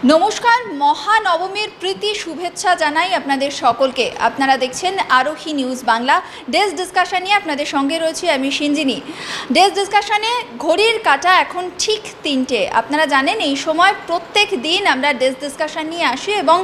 নমস্কার, মহানবমীর প্রীতি শুভেচ্ছা জানাই আপনাদের সকলকে। আপনারা দেখছেন আরোহী নিউজ বাংলা। ডেস্ক ডিসকাশন নিয়ে আপনাদের সঙ্গে রয়েছি আমি সিঞ্জিনি। ডেস্ক ডিসকাশনে ঘড়ির কাঁটা এখন ঠিক 3টে। আপনারা জানেন এই সময় প্রত্যেক দিন আমরা ডেস্ক ডিসকাশন নিয়ে আসি এবং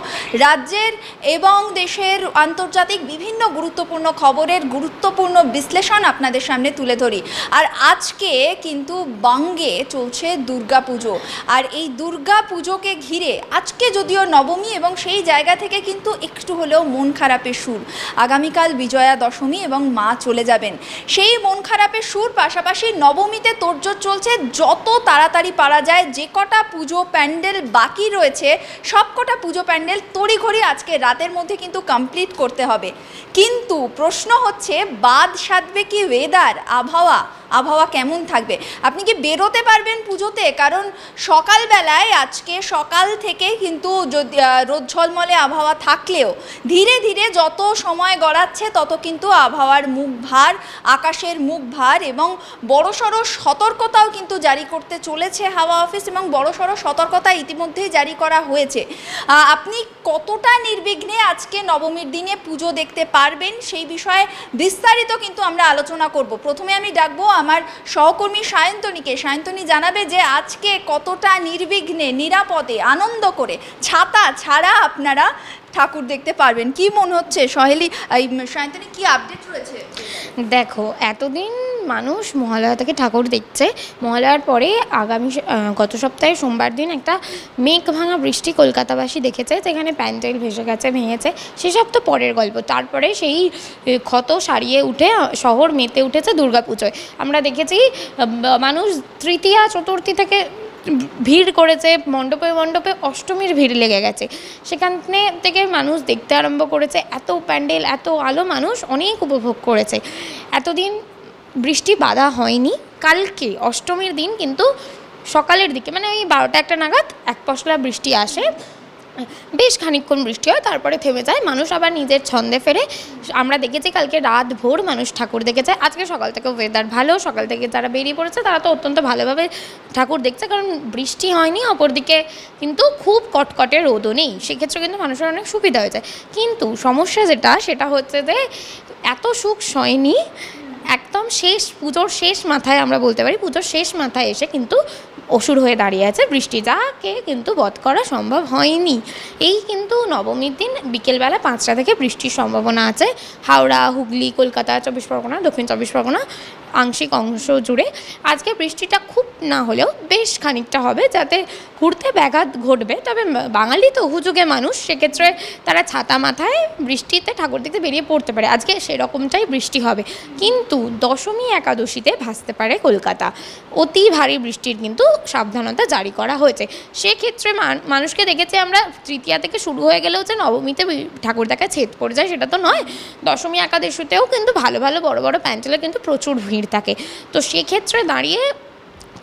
রাজ্যের এবং দেশের আন্তর্জাতিক বিভিন্ন গুরুত্বপূর্ণ খবরের গুরুত্বপূর্ণ বিশ্লেষণ আপনাদের সামনে তুলে ধরি। আর আজকে কিন্তু বাংগে চলছে দুর্গাপুজো, আর এই দুর্গাপুজোকে ঘিরে আজকে যদিও নবমী এবং সেই জায়গা থেকে কিন্তু একটু হলেও মন খারাপের সুর। আগামীকাল বিজয়া দশমী এবং মা চলে যাবেন, সেই মন খারাপের সুর। পাশাপাশি নবমীতে তোড়জোড় চলছে, যত তাড়াতাড়ি পারা যায় যে কটা পুজো প্যান্ডেল বাকি রয়েছে সব কটা পুজো প্যান্ডেল তড়িঘড়ি আজকে রাতের মধ্যে কিন্তু কমপ্লিট করতে হবে। কিন্তু প্রশ্ন হচ্ছে, বাদ সাধবে কি ওয়েদার, আবহাওয়া কেমন থাকবে? আপনি কি বেরোতে পারবেন পুজোতে? কারণ সকালবেলায় আজকে সকাল থেকে কিন্তু যদি রোদ ঝলমলে আবহাওয়া থাকলেও ধীরে ধীরে যত সময় গড়াচ্ছে তত কিন্তু আবহাওয়ার মুখ ভার, আকাশের মুখ ভার এবং বড়সড় সতর্কতাও কিন্তু জারি করতে চলেছে হাওয়া অফিস, এবং বড়সড় সতর্কতা ইতিমধ্যেই জারি করা হয়েছে। আপনি কতটা নির্বিঘ্নে আজকে নবমীর দিনে পুজো দেখতে পারবেন সেই বিষয়ে বিস্তারিত কিন্তু আমরা আলোচনা করব। প্রথমে আমি ডাকবো আমার সহকর্মী সায়ন্তনীকে। সায়ন্তনী জানাবে যে আজকে কতটা নির্বিঘ্নে নিরাপদে আনন্দ করে ছাতা ছাড়া আপনারা ঠাকুর দেখতে পারবেন। কি মনে হচ্ছে সহেলি, সায়ন্তনী কি আপডেট রয়েছে? দেখো, এতদিন মানুষ মহালয়া থেকে ঠাকুর দেখছে। মহালয়ার পরে গত সপ্তাহে সোমবার দিন একটা মেঘ ভাঙা বৃষ্টি কলকাতাবাসী দেখেছে, যেখানে প্যান্ডেল ভেসে গেছে, ভেঙেছে। সেসব তো পরের গল্প। তারপরে সেই ক্ষত সারিয়ে উঠে শহর মেতে উঠেছে দুর্গাপুজোয়। আমরা দেখেছি মানুষ তৃতীয়া চতুর্থী থেকে ভিড় করেছে, মণ্ডপে মণ্ডপে অষ্টমীর ভিড় লেগে গেছে। সেখানে থেকে মানুষ দেখতে আরম্ভ করেছে, এত প্যান্ডেল, এত আলো মানুষ অনেক উপভোগ করেছে। এতদিন বৃষ্টি বাধা হয়নি। কালকে অষ্টমীর দিন কিন্তু সকালের দিকে মানে ওই 12টা-1টা নাগাদ এক পশলা বৃষ্টি আসে, বেশ খানিকক্ষণ বৃষ্টি হয়, তারপরে থেমে যায়। মানুষ আবার নিজের ছন্দে ফেরে। আমরা দেখেছি কালকে রাত ভোর মানুষ ঠাকুর দেখেছে। আজকে সকাল থেকে ওয়েদার ভালো, সকাল থেকে যারা বেরিয়ে পড়েছে তারা তো অত্যন্ত ভালোভাবে ঠাকুর দেখছে, কারণ বৃষ্টি হয়নি। অপরদিকে কিন্তু খুব কটকটে রোদও নেই, সেক্ষেত্রে কিন্তু মানুষের অনেক সুবিধা হয়েছে। কিন্তু সমস্যা সেটা হচ্ছে যে এত সুখ সয়নি। একদম পুজোর শেষ মাথায়, আমরা বলতে পারি পুজোর শেষ মাথায় এসে কিন্তু অসুর হয়ে দাঁড়িয়ে আছে বৃষ্টি, যাকে কিন্তু বধ করা সম্ভব হয়নি। এই কিন্তু নবমীর দিন বিকেলবেলা 5টা থেকে বৃষ্টির সম্ভাবনা আছে হাওড়া, হুগলি, কলকাতা, 24 পরগনা, দক্ষিণ 24 পরগনা, আংশিক অংশ জুড়ে। আজকে বৃষ্টিটা খুব না হলেও বেশ খানিকটা হবে, যাতে ঘুরতে ব্যাঘাত ঘটবে। তবে বাঙালি তো হুজুগে মানুষ, সেক্ষেত্রে তারা ছাতা মাথায় বৃষ্টিতে ঠাকুর দেখতে বেরিয়ে পড়তে পারে। আজকে সেরকমটাই বৃষ্টি হবে। কিন্তু দশমী একাদশীতে ভাসতে পারে কলকাতা। অতি ভারী বৃষ্টির কিন্তু সাবধানতা জারি করা হয়েছে। সেক্ষেত্রে মানুষকে দেখেছি আমরা তৃতীয়া থেকে শুরু হয়ে গেলেও যে নবমীতে ঠাকুর দেখা ছেদ পড়ে যায় সেটা তো নয়। দশমী একাদশীতেও কিন্তু ভালো ভালো বড় বড় প্যান্ডেলে কিন্তু প্রচুর ভিড় থাকে। তো সেক্ষেত্রে দাঁড়িয়ে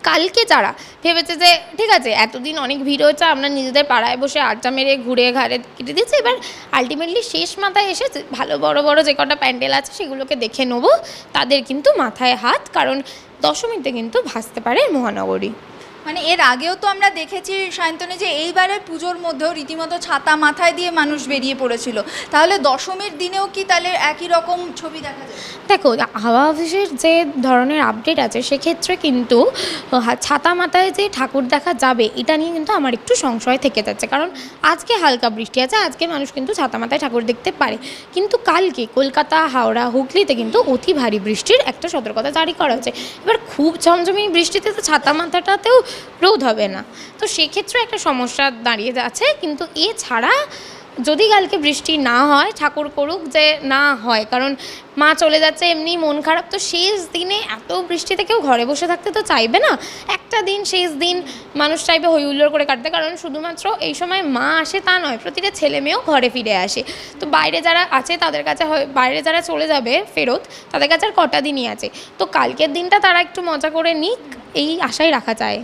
কালকে যারা ভেবেছে যে ঠিক আছে এতদিন অনেক ভিড় হয়েছে, আমরা নিজেদের পাড়ায় বসে আড্ডা মেরে ঘুরে ঘাড়ে কেটে দিচ্ছি, এবার আলটিমেটলি শেষ মাথায় এসে ভালো বড় বড় যে কটা প্যান্ডেল আছে সেগুলোকে দেখে নেবো, তাদের কিন্তু মাথায় হাত, কারণ দশমীতে কিন্তু ভাসতে পারে মহানগরী। মানে এর আগেও তো আমরা দেখেছি সায়ন্তনী যে এইবারের পুজোর মধ্যেও রীতিমতো ছাতা মাথায় দিয়ে মানুষ বেরিয়ে পড়েছিল। তাহলে দশমীর দিনেও কি তাহলে একই রকম ছবি দেখা যায়? দেখো, হাওয়া অফিসের যে ধরনের আপডেট আছে সেক্ষেত্রে কিন্তু ছাতা মাথায় যে ঠাকুর দেখা যাবে এটা নিয়ে কিন্তু আমার একটু সংশয় থেকে যাচ্ছে, কারণ আজকে হালকা বৃষ্টি আছে, আজকে মানুষ কিন্তু ছাতা মাথায় ঠাকুর দেখতে পারে। কিন্তু কালকে কলকাতা, হাওড়া, হুগলিতে কিন্তু অতি ভারী বৃষ্টির একটা সতর্কতা জারি করা হয়েছে। এবার খুব ঝমঝমি বৃষ্টিতে তো ছাতা মাথাটাতেও রোদ হবে না, তো সেক্ষেত্রে একটা সমস্যা দাঁড়িয়ে যাচ্ছে। কিন্তু এছাড়া যদি কালকে বৃষ্টি না হয়, ঠাকুর করুক যে না হয়, কারণ মা চলে যাচ্ছে, এমনি মন খারাপ। তো শেষ দিনে এত বৃষ্টিতে কেউ ঘরে বসে থাকতে তো চাইবে না। একটা দিন, শেষ দিন মানুষ চাইবে হই হুল্লোড় করে কাটতে, কারণ শুধুমাত্র এই সময় মা আসে তা নয়, প্রতিটা ছেলে মেয়েও ঘরে ফিরে আসে। তো বাইরে যারা আছে তাদের কাছে বাইরে যারা চলে যাবে ফেরত, তাদের কাছে আর কটা দিনই আছে। তো কালকের দিনটা তারা একটু মজা করে নিক, এই আশাই রাখা যায়।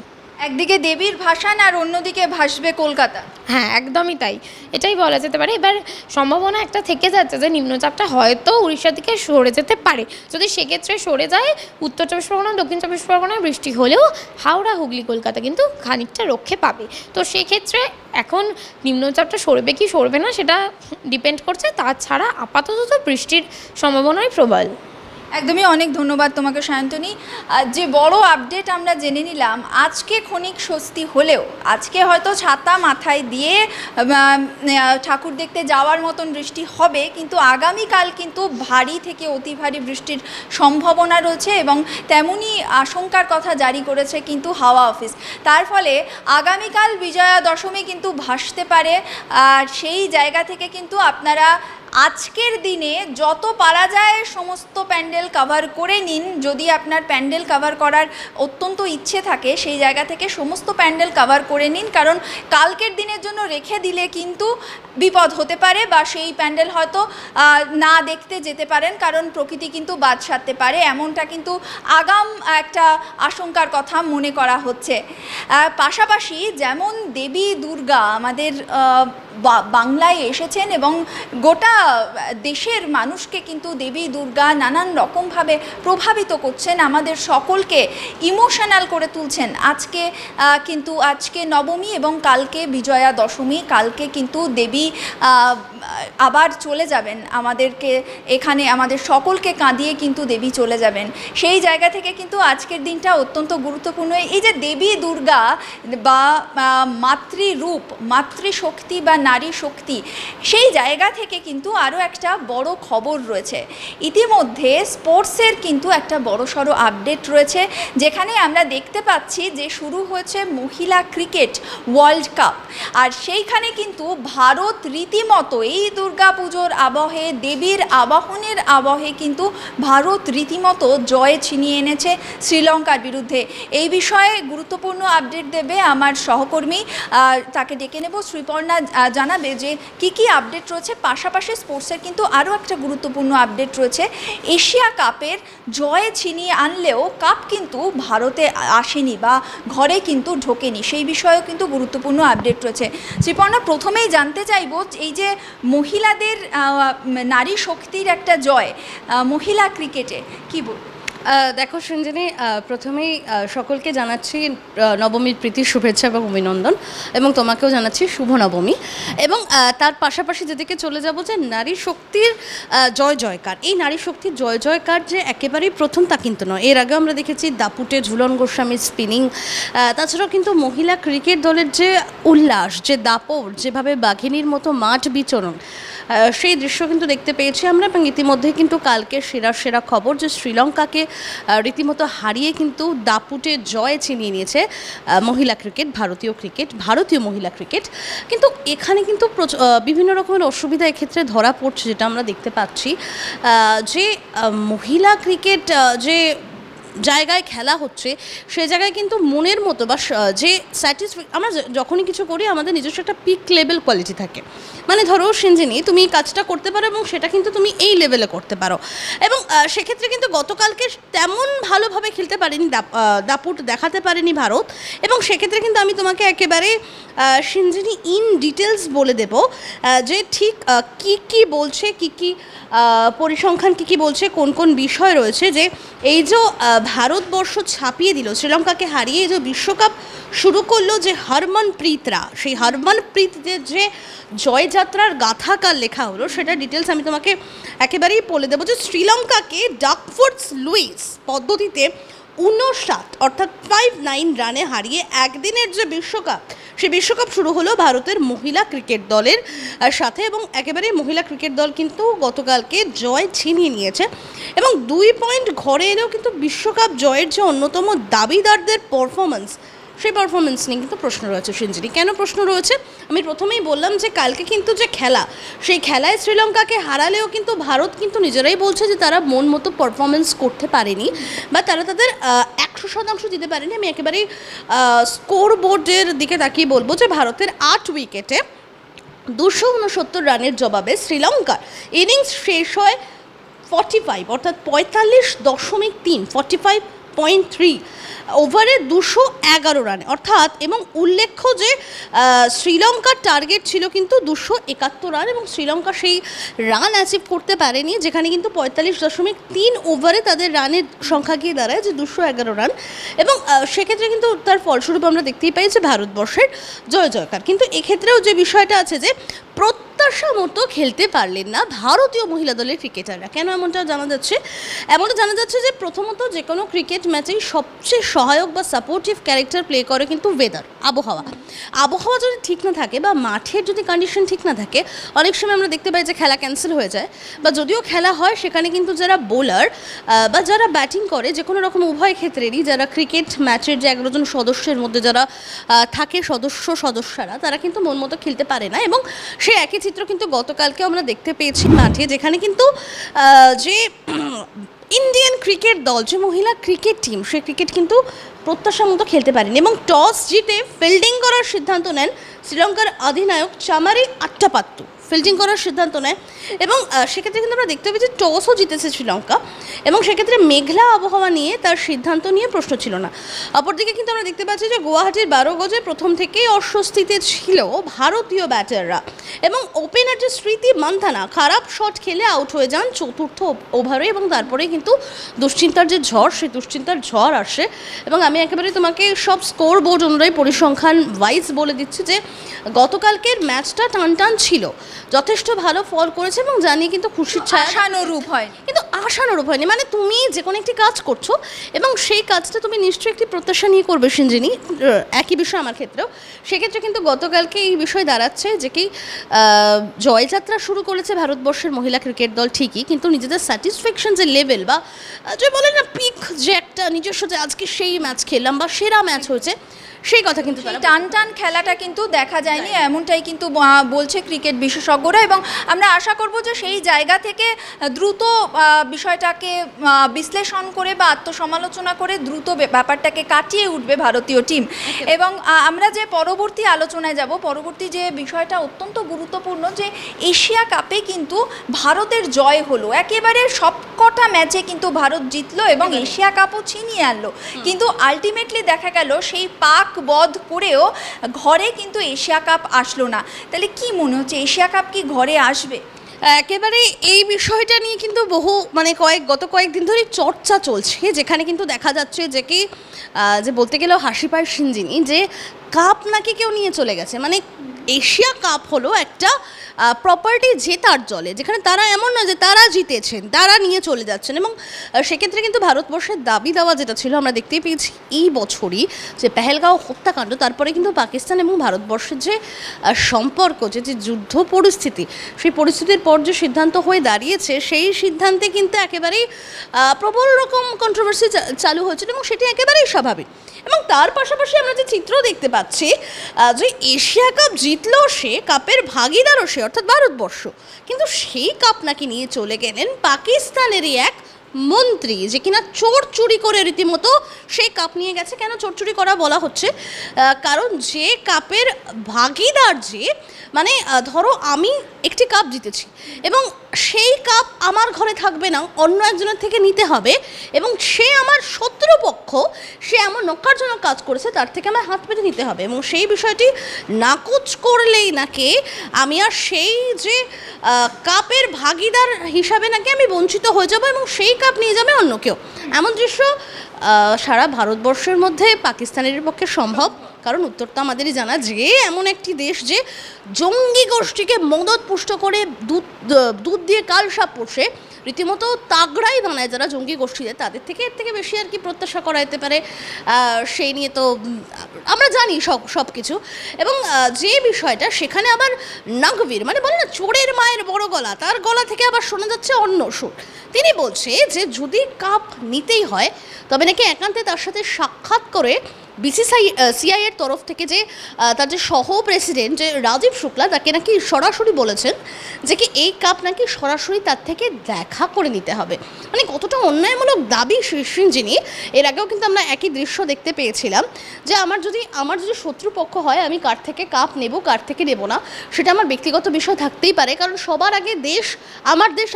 একদিকে দেবীর ভাসান আর অন্যদিকে ভাসবে কলকাতা। হ্যাঁ, একদমই তাই, এটাই বলা যেতে পারে। এবার সম্ভাবনা একটা থেকে যাচ্ছে যে নিম্নচাপটা হয়তো উড়িষ্যার দিকে সরে যেতে পারে। যদি সেক্ষেত্রে সরে যায়, উত্তর চব্বিশ পরগনা, দক্ষিণ চব্বিশ পরগনায় বৃষ্টি হলেও হাওড়া, হুগলি, কলকাতা কিন্তু খানিকটা রক্ষে পাবে। তো সেক্ষেত্রে এখন নিম্নচাপটা সরবে কি সরবে না সেটা ডিপেন্ড করছে। তাছাড়া আপাতত তো বৃষ্টির সম্ভাবনাই প্রবল। একদমই, অনেক ধন্যবাদ তোমাকে সায়ন্তনী। যে বড় আপডেট আমরা জেনে নিলাম, আজকে ক্ষণিক স্বস্তি হলেও আজকে হয়তো ছাতা মাথায় দিয়ে ঠাকুর দেখতে যাওয়ার মতন বৃষ্টি হবে, কিন্তু আগামীকাল কিন্তু ভারী থেকে অতি ভারী বৃষ্টির সম্ভাবনা রয়েছে এবং তেমনই আশঙ্কার কথা জারি করেছে কিন্তু হাওয়া অফিস। তার ফলে আগামীকাল বিজয়া দশমী কিন্তু ভাসতে পারে। আর সেই জায়গা থেকে কিন্তু আপনারা আজকের দিনে যত পারা যায় সমস্ত প্যান্ডেল কভার করে নিন। যদি আপনার প্যান্ডেল কভার করার অত্যন্ত ইচ্ছে থাকে, সেই জায়গা থেকে সমস্ত প্যান্ডেল কভার করে নিন, কারণ কালকের দিনের জন্য রেখে দিলে কিন্তু বিপদ হতে পারে বা সেই প্যান্ডেল হয়তো না দেখতে যেতে পারেন, কারণ প্রকৃতি কিন্তু বাদ সাধতে পারে, এমনটা কিন্তু আগাম একটা আশঙ্কার কথা মনে করা হচ্ছে। পাশাপাশি যেমন দেবী দুর্গা আমাদের বাংলায় এসেছেন এবং গোটা দেশের মানুষকে কিন্তু দেবী দুর্গা নানান রকমভাবে প্রভাবিত করছেন, আমাদের সকলকে ইমোশনাল করে তুলছেন। আজকে নবমী এবং কালকে বিজয়া দশমী। কালকে কিন্তু দেবী আবার চলে যাবেন, আমাদেরকে এখানে আমাদের সকলকে কাঁদিয়ে কিন্তু দেবী চলে যাবেন। সেই জায়গা থেকে কিন্তু আজকের দিনটা অত্যন্ত গুরুত্বপূর্ণ। এই যে দেবী দুর্গা বা মাতৃরূপ, মাতৃশক্তি বা নারী শক্তি, সেই জায়গা থেকে কিন্তু আরও একটা বড় খবর রয়েছে। ইতিমধ্যে স্পোর্টসের কিন্তু একটা বড়সড় আপডেট রয়েছে, যেখানে আমরা দেখতে পাচ্ছি যে শুরু হয়েছে মহিলা ক্রিকেট ওয়ার্ল্ড কাপ। আর সেইখানে কিন্তু ভারত রীতিমতো এই দুর্গা পুজোর আবহে, দেবীর আবাহনের আবহে কিন্তু ভারত রীতিমতো জয় ছিনিয়ে এনেছে শ্রীলঙ্কার বিরুদ্ধে। এই বিষয়ে গুরুত্বপূর্ণ আপডেট দেবে আমার সহকর্মী, তাকে ডেকে নেব। শ্রীপর্ণা জানাবে যে কি আপডেট রয়েছে। পাশাপাশি স্পোর্টসের কিন্তু আরও একটা গুরুত্বপূর্ণ আপডেট রয়েছে। এশিয়া কাপের জয় ছিনিয়ে আনলেও কাপ কিন্তু ভারতে আসেনি বা ঘরে কিন্তু ঢোকেনি, সেই বিষয়েও কিন্তু গুরুত্বপূর্ণ আপডেট রয়েছে। শ্রীপর্ণা, প্রথমেই জানতে চাইব এই যে মহিলাদের নারী শক্তির একটা জয় মহিলা ক্রিকেটে, কি বল? দেখো সঞ্জিনী, প্রথমেই সকলকে জানাচ্ছি নবমীর প্রীতি শুভেচ্ছা এবং অভিনন্দন, এবং তোমাকেও জানাচ্ছি শুভ নবমী। এবং তার পাশাপাশি যেদিকে চলে যাব যে নারী শক্তির জয় জয়কার, এই নারী শক্তির জয় জয়কার যে একেবারেই প্রথম তা কিন্তু নয়। এর আগেও আমরা দেখেছি দাপুটে ঝুলন গোস্বামীর স্পিনিং, তাছাড়াও কিন্তু মহিলা ক্রিকেট দলের যে উল্লাস, যে দাপট, যেভাবে বাঘিনীর মতো মাঠ বিচরণ, সেই দৃশ্য কিন্তু দেখতে পেয়েছি আমরা। এবং ইতিমধ্যে কিন্তু কালকে সেরা খবর যে শ্রীলঙ্কাকে রীতিমতো হারিয়ে কিন্তু দাপুটে জয় ছিনিয়ে নিয়েছে মহিলা ক্রিকেট, ভারতীয় মহিলা ক্রিকেট। কিন্তু এখানে কিন্তু বিভিন্ন রকমের অসুবিধা এক্ষেত্রে ধরা পড়ছে, যেটা আমরা দেখতে পাচ্ছি যে মহিলা ক্রিকেট যে জায়গায় খেলা হচ্ছে সে জায়গায় কিন্তু মনের মতো বা যে আমরা যখনই কিছু করি আমাদের নিজস্ব একটা পিক লেভেল কোয়ালিটি থাকে। মানে ধরো সঞ্জিনী, তুমি কাজটা করতে পারো এবং সেটা কিন্তু তুমি এই লেভেলে করতে পারো, এবং সেক্ষেত্রে কিন্তু গতকালকে তেমন ভালোভাবে খেলতে পারেনি, দাপুট দেখাতে পারেনি ভারত। এবং সেক্ষেত্রে কিন্তু আমি তোমাকে একেবারে সঞ্জিনী ইন ডিটেলস বলে দেব যে ঠিক কি বলছে, কি পরিসংখ্যান কি বলছে, কোন বিষয় রয়েছে, যে এই যে ভারতবর্ষ ছাপিয়ে দিল, শ্রীলঙ্কাকে হারিয়ে যে বিশ্বকাপ শুরু করলো যে হরমনপ্রীতরা, সেই হরমনপ্রীতদের যে জয়যাত্রার গাথাকার লেখা হলো, সেটা ডিটেলস আমি তোমাকে একেবারেই বলে দেবো। যে শ্রীলঙ্কাকে ডাকফোর্ডস লুইস পদ্ধতিতে 59 অর্থাৎ 59 রানে হারিয়ে একদিনের যে বিশ্বকাপ, সেই বিশ্বকাপ শুরু হলো ভারতের মহিলা ক্রিকেট দলের সাথে। এবং একেবারেই মহিলা ক্রিকেট দল কিন্তু গতকালকে জয় ছিনিয়ে নিয়েছে এবং 2 পয়েন্ট ঘরে এলেও কিন্তু বিশ্বকাপ জয়ের যে অন্যতম দাবিদারদের পারফরমেন্স, সেই পারফরমেন্স নিয়ে কিন্তু প্রশ্ন রয়েছে। সঞ্জিনী, কেন প্রশ্ন রয়েছে? আমি প্রথমেই বললাম যে কালকে কিন্তু যে খেলা, সেই খেলায় শ্রীলঙ্কাকে হারালেও কিন্তু ভারত কিন্তু নিজেরাই বলছে যে তারা মন মতো পারফরমেন্স করতে পারেনি বা তারা তাদের 100% দিতে পারেনি। আমি একেবারেই স্কোর বোর্ডের দিকে তাকিয়ে বলবো যে ভারতের 8 উইকেটে 269 রানের জবাবে শ্রীলঙ্কার ইনিংস শেষ হয় 45 অর্থাৎ 45.3 6.3 ওভারে 211 রানে অর্থাৎ, এবং উল্লেখ্য যে শ্রীলঙ্কার টার্গেট ছিল কিন্তু 271 রান, এবং শ্রীলঙ্কা সেই রান অ্যাচিভ করতে পারেনি, যেখানে কিন্তু 45.3 ওভারে তাদের রানের সংখ্যা গিয়ে দাঁড়ায় যে 211 রান। এবং সেক্ষেত্রে কিন্তু তার ফলস্বরূপ আমরা দেখতেই পাই যে ভারতবর্ষের জয় জয়কার। কিন্তু এক্ষেত্রেও যে বিষয়টা আছে যে প্রত্যাশা মতো খেলতে পারলেন না ভারতীয় মহিলা দলের ক্রিকেটাররা। কেন এমনটা জানা যাচ্ছে? এমনটা জানা যাচ্ছে যে প্রথমত যে কোনো ক্রিকেট ম্যাচেই সবচেয়ে সহায়ক বা সাপোর্টিভ ক্যারেক্টার প্লে করে কিন্তু ওয়েদার, আবহাওয়া যদি ঠিক না থাকে বা মাঠের যদি কন্ডিশন ঠিক না থাকে, অনেক সময় আমরা দেখতে পাই যে খেলা ক্যান্সেল হয়ে যায়, বা যদিও খেলা হয় সেখানে কিন্তু যারা বোলার বা যারা ব্যাটিং করে, যে কোনো রকম উভয় ক্ষেত্রেরই যারা ক্রিকেট ম্যাচের যে 11 জন সদস্যের মধ্যে যারা থাকে সদস্যরা, তারা কিন্তু মন মতো খেলতে পারে না। এবং সেই একই চিত্র কিন্তু গতকালকে আমরা দেখতে পেয়েছি মাঠে, যেখানে কিন্তু যে ইন্ডিয়ান ক্রিকেট দল, যে মহিলা ক্রিকেট টিম, সেই ক্রিকেট কিন্তু প্রত্যাশা মতো খেলতে পারেনি, এবং টস জিতে ফিল্ডিং করার সিদ্ধান্ত নেন শ্রীলঙ্কার অধিনায়ক চামারি আট্টাপাত্তু। ফিল্ডিং করার সিদ্ধান্ত নেয়, এবং সেক্ষেত্রে কিন্তু আমরা দেখতে পাই যে টসও জিতেছে শ্রীলঙ্কা, এবং সেক্ষেত্রে মেঘলা আবহাওয়া নিয়ে তার সিদ্ধান্ত নিয়ে প্রশ্ন ছিল না। অপরদিকে কিন্তু আমরা দেখতে পাচ্ছি যে গুয়াহাটির 12 গজে প্রথম থেকেই অস্বস্তিতে ছিল ভারতীয় ব্যাটাররা, এবং ওপেনার যে স্মৃতি মান্ধানা খারাপ শট খেলে আউট হয়ে যান চতুর্থ ওভারে, এবং তারপরে কিন্তু দুশ্চিন্তার যে ঝড়, সেই দুশ্চিন্তার ঝড় আসে। এবং আমি একেবারে তোমাকে সব স্কোর বোর্ড অনুযায়ী পরিসংখ্যান ওয়াইজ বলে দিচ্ছি যে গতকালকের ম্যাচটা টান ছিল, যথেষ্ট ভালো ফল করেছে, এবং জানিয়ে কিন্তু খুশির ছায়া আশানুরূপ হয়, কিন্তু আশানুরূপ হয়নি। মানে তুমি যে কোনো একটি কাজ করছো এবং সেই কাজটা তুমি নিশ্চয়ই একটি প্রত্যাশা নিয়ে করবে সিঞ্জিনি, একই বিষয় আমার ক্ষেত্রেও। সেক্ষেত্রে কিন্তু গতকালকে এই বিষয় দাঁড়াচ্ছে যে কি জয়যাত্রা শুরু করেছে ভারতবর্ষের মহিলা ক্রিকেট দল ঠিকই, কিন্তু নিজেদের স্যাটিসফ্যাকশন যে লেভেল বা যে বলে না পিক, যে একটা নিজস্ব যে আজকে সেই ম্যাচ খেললাম বা সেরা ম্যাচ হয়েছে, সেই কথা কিন্তু টান খেলাটা কিন্তু দেখা যায়নি, এমনটাই কিন্তু বলছে ক্রিকেট বিশেষজ্ঞরা। এবং আমরা আশা করব যে সেই জায়গা থেকে দ্রুত বিষয়টাকে বিশ্লেষণ করে বা আত্মসমালোচনা করে দ্রুত ব্যাপারটাকে কাটিয়ে উঠবে ভারতীয় টিম। এবং আমরা যে পরবর্তী আলোচনায় যাব, পরবর্তী যে বিষয়টা অত্যন্ত গুরুত্বপূর্ণ, যে এশিয়া কাপে কিন্তু ভারতের জয় হলো, একেবারে সবকটা ম্যাচে কিন্তু ভারত জিতলো এবং এশিয়া কাপও ছিনিয়ে আনলো। কিন্তু আলটিমেটলি দেখা গেল সেই পাক বধ করেও ঘরে কিন্তু এশিয়া কাপ আসলো না। তাহলে কি মনে হচ্ছে, এশিয়া কাপ কি ঘরে আসবে? একেবারে এই বিষয়টা নিয়ে কিন্তু বহু গত কয়েকদিন ধরে চর্চা চলছে, যেখানে কিন্তু দেখা যাচ্ছে যে কি যে বলতে গেলেও হাসি পায় সিঞ্জিনি, যে কাপ নাকি কেউ নিয়ে চলে গেছে। মানে এশিয়া কাপ হলো একটা প্রপার্টি জেতার জলে, যেখানে তারা এমন না যে তারা জিতেছেন, তারা নিয়ে চলে যাচ্ছেন। এবং সেক্ষেত্রে কিন্তু ভারতবর্ষের দাবি দেওয়া যেটা ছিল, আমরা দেখতেই পেয়েছি এই বছরই যে পেহেলগাঁও হত্যাকাণ্ড, তারপরে কিন্তু পাকিস্তান এবং ভারতবর্ষের যে সম্পর্ক, যে যুদ্ধ পরিস্থিতি, সেই পরিস্থিতির পর যে সিদ্ধান্ত হয়ে দাঁড়িয়েছে, সেই সিদ্ধান্তে কিন্তু একেবারেই প্রবল রকম কন্ট্রোভার্সি চালু হয়েছিল, এবং সেটি একেবারেই স্বাভাবিক। এবং তার পাশাপাশি আমরা যে চিত্র দেখতে পাচ্ছি যে এশিয়া কাপ জিতলেও সে, কাপের ভাগিদারও সে, অর্থাৎ ভারতবর্ষ, কিন্তু সেই কাপ নাকি নিয়ে চলে গেলেন পাকিস্তানেরই এক মন্ত্রী, যে কিনা চোর চুরি করে রীতিমতো সেই কাপ নিয়ে গেছে। কেন চোর চুরি করা বলা হচ্ছে? কারণ যে কাপের ভাগিদার, যে মানে ধরো আমি একটি কাপ জিতেছি এবং সেই কাপ আমার ঘরে থাকবে না, অন্য একজনের থেকে নিতে হবে, এবং সে আমার শত্রুপক্ষ, সে আমার নক্কারজনক কাজ করেছে, তার থেকে আমার হাত পেতে নিতে হবে, এবং সেই বিষয়টি নাকচ করলেই নাকি আমি আর সেই যে কাপের ভাগিদার হিসাবে নাকি আমি বঞ্চিত হয়ে যাব, এবং সেই কাপ নিয়ে যাবে অন্য কেউ। এমন দৃশ্য সারা ভারতবর্ষের মধ্যে পাকিস্তানের পক্ষে সম্ভব, কারণ উত্তরটা আমাদেরই জানা, যে এমন একটি দেশ যে জঙ্গি গোষ্ঠীকে মদত পুষ্ট করে দুধ দিয়ে কাল সাপ পোষে, রীতিমতো তাগড়াই বানায় যারা জঙ্গি গোষ্ঠীদের, তাদের থেকে এর থেকে বেশি আর কি প্রত্যাশা করা যেতে পারে? সেই নিয়ে তো আমরা জানি সব কিছু। এবং যে বিষয়টা, সেখানে আবার নাগবীর, মানে বলে না চোরের মায়ের বড় গলা, তার গলা থেকে আবার শোনা যাচ্ছে অন্য সুর। তিনি বলছে যে যদি কাপ নিতেই হয় তবে নাকি একান্তে তার সাথে সাক্ষাৎ করে সিআই এর তরফ থেকে যে তার যে সহ প্রেসিডেন্ট যে রাজীব শুক্লা তাকে নাকি সরাসরি বলেছেন যে কি এই কাপ নাকি সরাসরি তার থেকে দেখা করে নিতে হবে। মানে কতটা অন্যায়মূলক দাবি যিনি, এর আগেও কিন্তু আমরা একই দৃশ্য দেখতে পেয়েছিলাম যে আমার যদি শত্রুপক্ষ হয় আমি কার থেকে কাপ নেব কার থেকে নেব না সেটা আমার ব্যক্তিগত বিষয় থাকতেই পারে, কারণ সবার আগে দেশ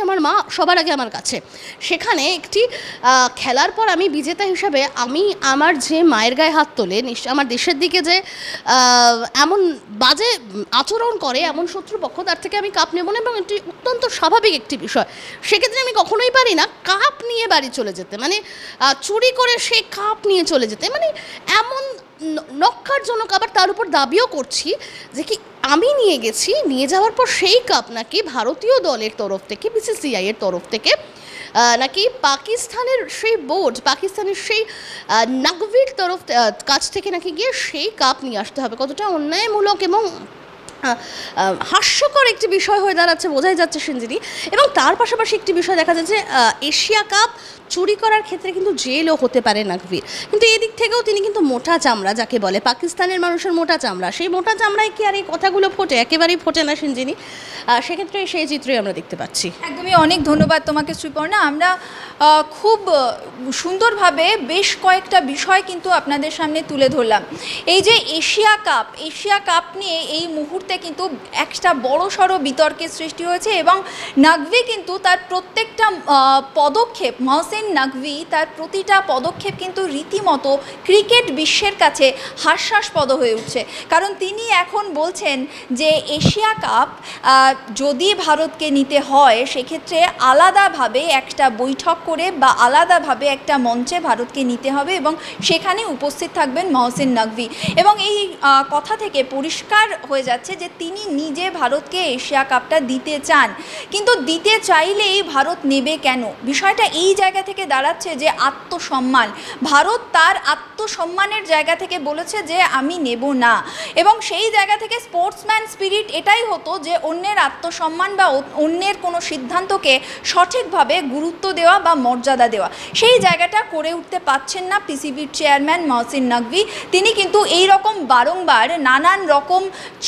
আমার মা সবার আগে আমার কাছে। সেখানে একটি খেলার পর আমি বিজেতা হিসাবে আমি আমার যে মায়ের গায়ে হাত তোলে, আমার দেশের দিকে যে এমন বাজে আচরণ করে এমন শত্রুপক্ষ, তার থেকে আমি কাপ নেব না, এবং এটি অত্যন্ত স্বাভাবিক একটি বিষয়। সেক্ষেত্রে আমি কখনোই পারি না কাপ নিয়ে বাড়ি চলে যেতে, মানে চুরি করে সেই কাপ নিয়ে চলে যেতে, মানে এমন নক্কারজনক। আবার তার উপর দাবিও করছি যে কি আমি নিয়ে গেছি, নিয়ে যাওয়ার পর সেই কাপ নাকি ভারতীয় দলের তরফ থেকে, বিসিসিআই এর তরফ থেকে নাকি পাকিস্তানের সেই বোর্ড, পাকিস্তানের সেই নাগভির কাছ থেকে নাকি গিয়ে সেই কাপ নিয়ে আসতে হবে। কতটা অন্যায়মূলক এবং হাস্যকর একটি বিষয় হয়ে দাঁড়াচ্ছে বোঝাই যাচ্ছে সিঞ্জিনি। এবং তার পাশাপাশি একটি বিষয় দেখা যাচ্ছে, এশিয়া কাপ চুরি করার ক্ষেত্রে কিন্তু জেলও হতে পারে নাগভির, কিন্তু এদিক থেকেও তিনি কিন্তু মোটা চামড়া, যাকে বলে পাকিস্তানের মানুষের মোটা চামড়া, সেই মোটা চামড়ায় কি আর এই কথাগুলো ফোটে? একেবারেই ফোটে না সিঞ্জিনি। সেক্ষেত্রে সেই চিত্রই আমরা দেখতে পাচ্ছি। একদমই অনেক ধন্যবাদ তোমাকে শ্রীপর্ণা। আমরা খুব সুন্দরভাবে বেশ কয়েকটা বিষয় কিন্তু আপনাদের সামনে তুলে ধরলাম। এই যে এশিয়া কাপ নিয়ে এই মুহূর্তে কিন্তু একটা বড়সড় বিতর্কের সৃষ্টি হয়েছে, এবং নাগভি কিন্তু তার প্রত্যেকটা পদক্ষেপ, মহসিন নাগভি তার প্রতিটা পদক্ষেপ কিন্তু রীতিমতো ক্রিকেট বিশ্বের কাছে হাস্যাস্পদ হয়ে উঠছে। কারণ তিনি এখন বলছেন যে এশিয়া কাপ যদি ভারতকে নিতে হয় সেক্ষেত্রে আলাদাভাবে একটা বৈঠক করে বা আলাদাভাবে একটা মঞ্চে ভারতকে নিতে হবে, এবং সেখানে উপস্থিত থাকবেন মহসিন নাগভি। এবং এই কথা থেকে পরিষ্কার হয়ে যাচ্ছে যে তিনি নিজে ভারতকে এশিয়া কাপটা দিতে চান, কিন্তু দিতে চাইলেই ভারত নেবে কেন? বিষয়টা এই জায়গা থেকে দাঁড়াচ্ছে যে আত্মসম্মান। ভারত তার আত্মসম্মানের জায়গা থেকে বলেছে যে আমি নেব না, এবং সেই জায়গা থেকে স্পোর্টসম্যান স্পিরিট এটাই হতো যে অন্যের আত্মসম্মান বা অন্যের কোনো সিদ্ধান্তকে সঠিকভাবে গুরুত্ব দেওয়া বা মর্যাদা দেওয়া, সেই জায়গাটা করে উঠতে পারছেন না পিসিবির চেয়ারম্যান মহসিন নাগভি। তিনি কিন্তু এই রকম বারংবার নানান রকম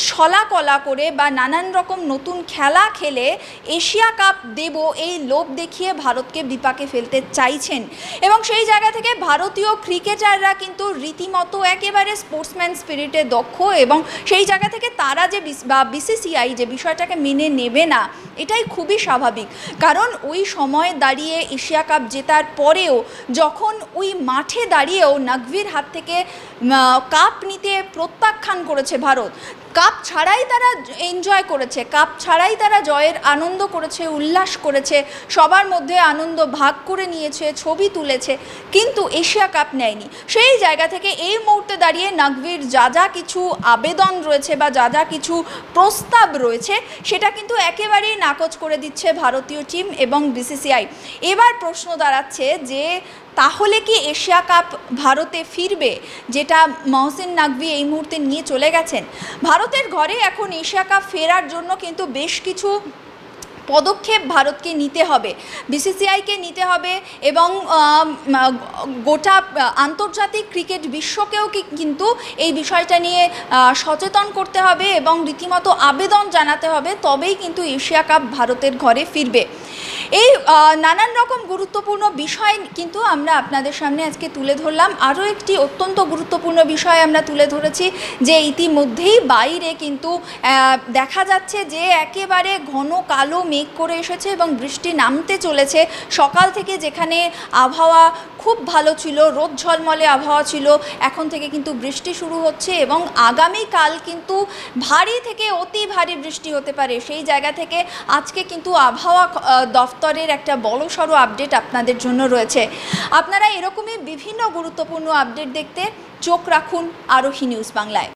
ছলাকলা করে বা নানান রকম নতুন খেলা খেলে এশিয়া কাপ দেব এই লোভ দেখিয়ে ভারতকে বিপাকে ফেলতে চাইছেন। এবং সেই জায়গা থেকে ভারতীয় ক্রিকেটাররা কিন্তু রীতিমতো একেবারে স্পোর্টসম্যান স্পিরিটে দক্ষ, এবং সেই জায়গা থেকে তারা যে বিসিসিআই যে বিষয়টাকে মেনে নেবে না এটাই খুবই স্বাভাবিক। কারণ ওই সময় দাঁড়িয়ে এশিয়া কাপ জেতার পরেও যখন ওই মাঠে দাঁড়িয়েও নাগভির হাত থেকে কাপ নিতে প্রত্যাখ্যান করেছে ভারত, কাপ ছাড়াই তারা এনজয় করেছে, কাপ ছাড়াই তারা জয়ের আনন্দ করেছে, উল্লাস করেছে, সবার মধ্যে আনন্দ ভাগ করে নিয়েছে, ছবি তুলেছে, কিন্তু এশিয়া কাপ নেয়নি। সেই জায়গা থেকে এই মুহূর্তে দাঁড়িয়ে নাগভির যা কিছু আবেদন রয়েছে বা যা কিছু প্রস্তাব রয়েছে সেটা কিন্তু একেবারেই নাকচ করে দিচ্ছে ভারতীয় টিম এবং বিসিসিআই। এবার প্রশ্ন দাঁড়াচ্ছে যে তাহলে কি এশিয়া কাপ ভারতে ফিরবে, যেটা মহসিন নাগভি এই মুহূর্তে নিয়ে চলে গেছেন? ভারতের ঘরে এখন এশিয়া কাপ ফেরার জন্য কিন্তু বেশ কিছু পদক্ষেপ ভারতকে নিতে হবে, বিসিসিআইকে নিতে হবে, এবং গোটা আন্তর্জাতিক ক্রিকেট বিশ্বকেও কিন্তু এই বিষয়টা নিয়ে সচেতন করতে হবে এবং রীতিমতো আবেদন জানাতে হবে, তবেই কিন্তু এশিয়া কাপ ভারতের ঘরে ফিরবে। এই নানান রকম গুরুত্বপূর্ণ বিষয় কিন্তু আমরা আপনাদের সামনে আজকে তুলে ধরলাম। আরও একটি অত্যন্ত গুরুত্বপূর্ণ বিষয় আমরা তুলে ধরেছি যে ইতিমধ্যেই বাইরে কিন্তু দেখা যাচ্ছে যে একেবারে ঘন কালো মেঘ করে এসেছে এবং বৃষ্টি নামতে চলেছে। সকাল থেকে যেখানে আবহাওয়া খুব ভালো ছিল, রোদ ঝলমলে আবহাওয়া ছিল, এখন থেকে কিন্তু বৃষ্টি শুরু হচ্ছে এবং আগামীকাল কিন্তু ভারী থেকে অতি ভারী বৃষ্টি হতে পারে। সেই জায়গা থেকে আজকে কিন্তু আবহাওয়া দফতরের একটা বড়সড় আপডেট আপনাদের জন্য রয়েছে। আপনারা এরকমই বিভিন্ন গুরুত্বপূর্ণ আপডেট দেখতে চোখ রাখুন আরোহী নিউজ বাংলায়।